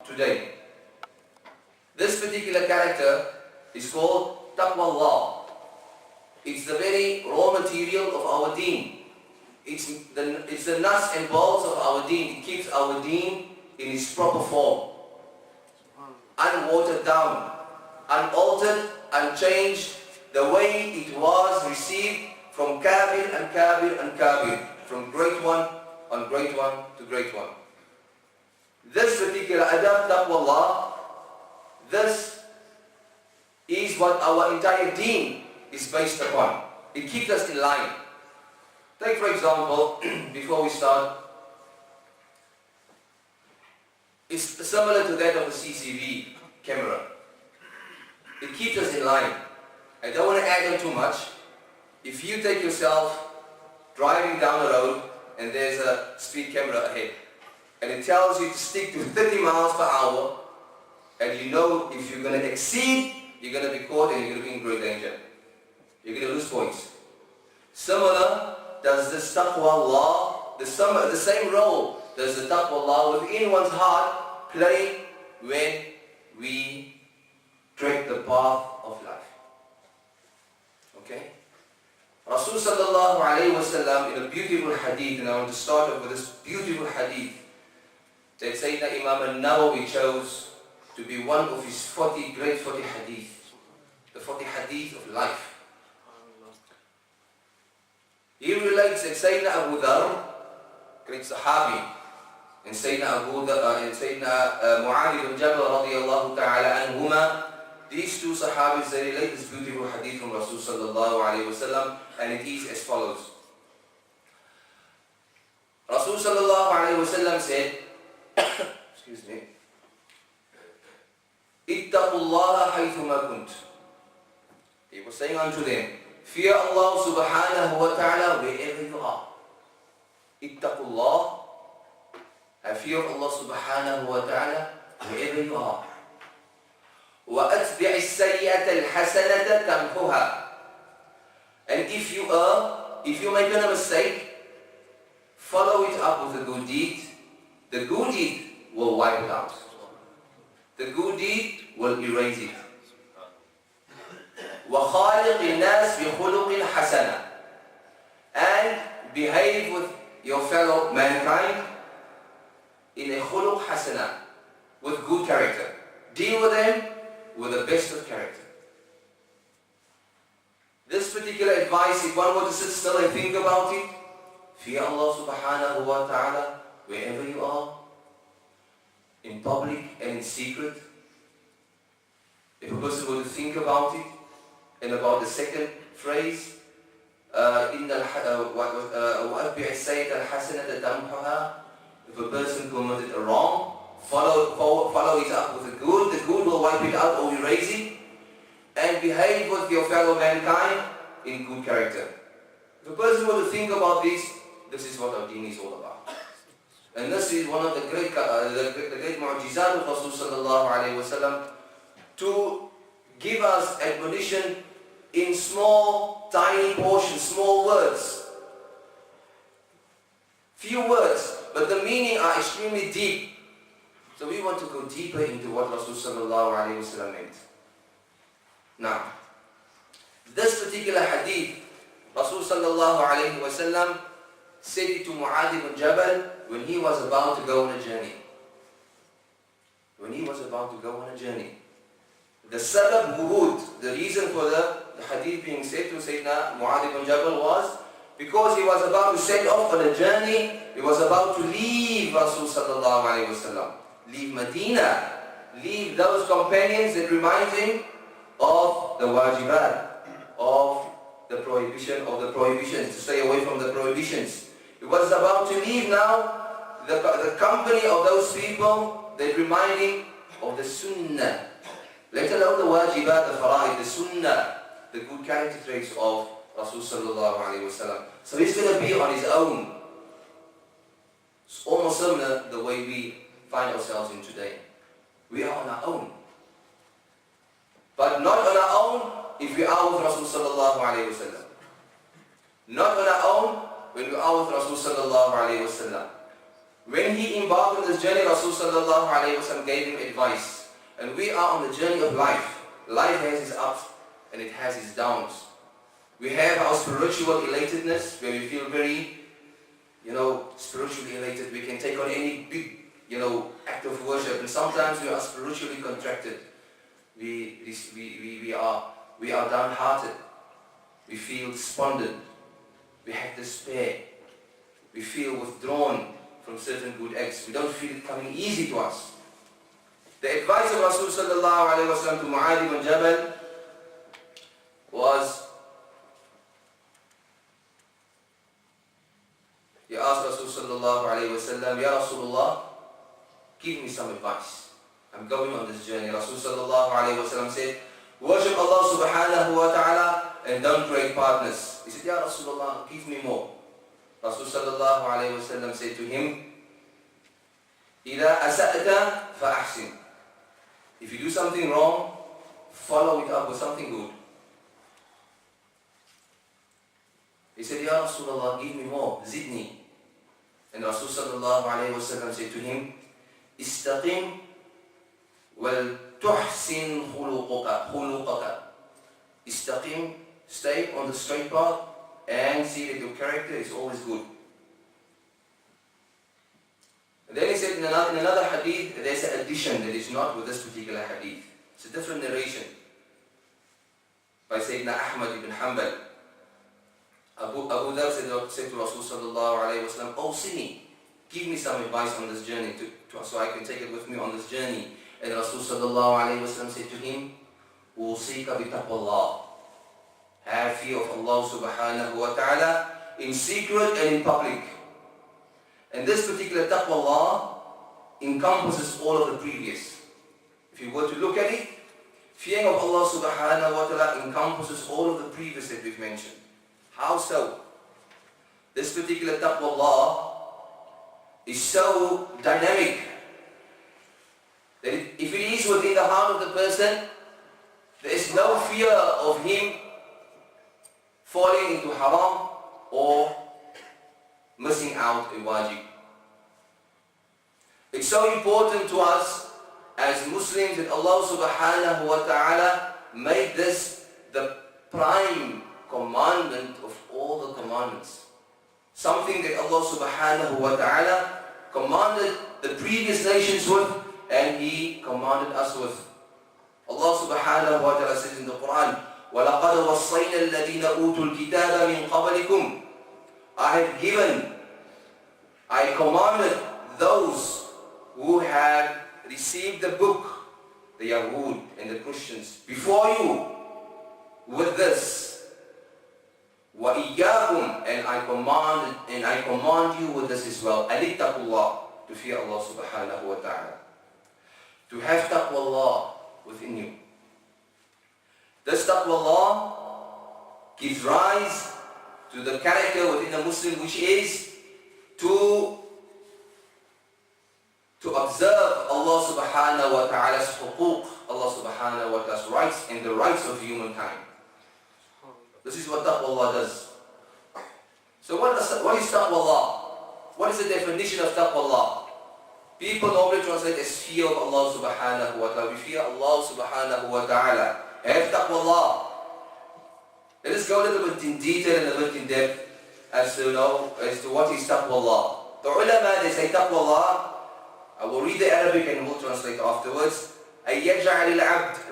today. This particular character is called Taqwa Allah. It's the very raw material of our deen. It's the nuts and bolts of our deen. It keeps our deen in its proper form. Unwatered down, unaltered, unchanged, the way it was received from Kabir and Kabir and Kabir, from great one on great one to great one. This particular adab, Taqwa Allah, this is what our entire deen is based upon. It keeps us in line. Take for example, before we start, it's similar to that of a CCTV camera. It keeps us in line. I don't want to add on too much. If you take yourself driving down the road and there's a speed camera ahead and it tells you to stick to 30 miles per hour, and you know if you're going to exceed, you're going to be caught and you're going to be in great danger. You're going to lose points. Similar, does this Taqwa Allah, the same role does the Taqwa Allah within one's heart play when we tread the path of life. Okay? Rasul sallallahu alayhi wa sallam in a beautiful hadith, and I want to start off with this beautiful hadith that Sayyidina Imam al-Nawawi chose to be one of his 40 hadith, the 40 hadith of life. He relates that Sayyidina Abu Dhar, great Sahabi, and Sayyidina Mu'adh ibn Jabal radiyallahu ta'ala anhuma, these two Sahabis, they relate this beautiful hadith from Rasul sallallahu alayhi wa sallam, and it is as follows. Rasul sallallahu alayhi wa sallam said, excuse me, Ittaqullaha haythuma kunt. He was saying unto them, fear Allah subhanahu wa ta'ala wherever you are. Ittaqullah, have fear of Allah subhanahu wa ta'ala wherever you are. وَأَتْبِعِ السَّيِّئَةَ الْحَسَنَةَ تَمْحُهَا. And if you make a mistake, follow it up with a good deed. The good deed will wipe it out. The good deed will erase it. وَخَالِقِ النَّاسِ بِخُلُقٍ حَسَنًا. And behave with your fellow mankind in a khuluq hasana, with good character. Deal with them with the best of character. This particular advice, if one were to sit still and think about it, fear Allah subhanahu wa ta'ala wherever you are, in public and in secret. If a person were to think about it, and about the second phrase, وَأَتْبِعِ السَّيِّئَةَ الْحَسَنَةَ تَمْحُهَا. If a person committed a wrong, follow it up with the good will wipe it out or erase it, and behave with your fellow mankind in good character. If a person were to think about this is what our deen is all about. And this is one of the great mu'jizat of Rasul sallallahu alayhi wa sallam, to give us admonition in small, tiny portions, small words. Few words, but the meaning are extremely deep. So we want to go deeper into what Rasul sallallahu alayhi wa sallam meant. Now, this particular hadith, Rasul sallallahu alayhi wa sallam said it to Mu'adh ibn Jabal when he was about to go on a journey. When he was about to go on a journey. The sabab wurud, the reason for the hadith being said to Sayyidina Mu'adh ibn Jabal was because he was about to set off on a journey. He was about to leave Rasul sallallahu alayhi wa sallam, leave Medina, leave those companions that remind him of the wajibat, of the prohibitions, to stay away from the prohibitions. He was about to leave now the company of those people that remind him of the sunnah. Let alone the wajibat, the fara'id, the sunnah, the good character traits of Rasul sallallahu alayhi wa sallam. So he's going to be on his own. It's almost similar the way we find ourselves in today. We are on our own. But not on our own if we are with Rasul sallallahu alayhi wa sallam. Not on our own when we are with Rasul sallallahu alayhi wa sallam. When he embarked on this journey, Rasulullah gave him advice. And we are on the journey of life. Life has its ups and it has its downs. We have our spiritual elatedness, where we feel very, spiritually elated. We can take on any big, act of worship. And sometimes we are spiritually contracted. We are downhearted. We feel despondent. We have despair. We feel withdrawn from certain good acts. We don't feel it coming easy to us. The advice of Rasul sallallahu alayhi wa sallam to Mu'adh ibn Jabal was, he asked Rasul sallallahu alayhi wa sallam, Ya Rasulullah, give me some advice. I'm going on this journey. Rasul sallallahu alayhi wa sallam said, worship Allah subhanahu wa ta'ala and don't create partners. He said, Ya Rasulullah, give me more. Rasul sallallahu alayhi wa sallam said to him, إِذَا أَسَأْتَ فَأَحْسِنْ. If you do something wrong, follow it up with something good. He said, Ya Rasulullah, give me more, zidni. And Rasul sallallahu alayhi wa sallam said to him, Istaqim wal tuhsin khuluqaka. Istaqim, stay on the straight path and see that your character is always good. And then he said in another hadith, there's an addition that is not with this particular hadith. It's a different narration by Sayyidina Ahmad ibn Hanbal. Abu Dhar said to Rasul sallallahu alayhi wa sallam, oh Sini, give me some advice on this journey so I can take it with me on this journey. And Rasul sallallahu alayhi wa sallam said to him, Usika bi taqwallah. Have fear of Allah subhanahu wa ta'ala in secret and in public. And this particular taqwa encompasses all of the previous. If you were to look at it, fearing of Allah subhanahu wa ta'ala encompasses all of the previous that we've mentioned. How so? This particular taqwa is so dynamic that if it is within the heart of the person, there is no fear of him falling into haram or missing out a wajib. It's so important to us as Muslims that Allah subhanahu wa ta'ala made this the prime commandment of all the commandments. Something that Allah subhanahu wa ta'ala commanded the previous nations with and He commanded us with. Allah subhanahu wa ta'ala says in the Quran, وَلَقَدْ وَصَّيْنَا الَّذِينَ أُوتُوا الْكِتَابَ مِنْ قَبْلِكُمْ. I commanded those who had received the book, the Yahud and the Christians, before you with this. وَإِيَّاكُمْ, and I command you with this as well. أَلِتَّقُوا, to fear Allah subhanahu wa ta'ala. To have taqwa within you. This taqwa gives rise to the character within a Muslim, which is to observe Allah subhanahu wa ta'ala's huquq, Allah subhanahu wa ta'ala's rights and the rights of humankind. This is what taqwa does. So what is taqwa? What is the definition of taqwa? People normally translate as fear of Allah subhanahu wa ta'ala. We fear Allah subhanahu wa ta'ala. Have taqwa. Let us go a little bit in detail and a little bit in depth as to what is taqwa. The ulama, they say taqwa, I will read the Arabic and we'll translate afterwards. أن يجعل العبد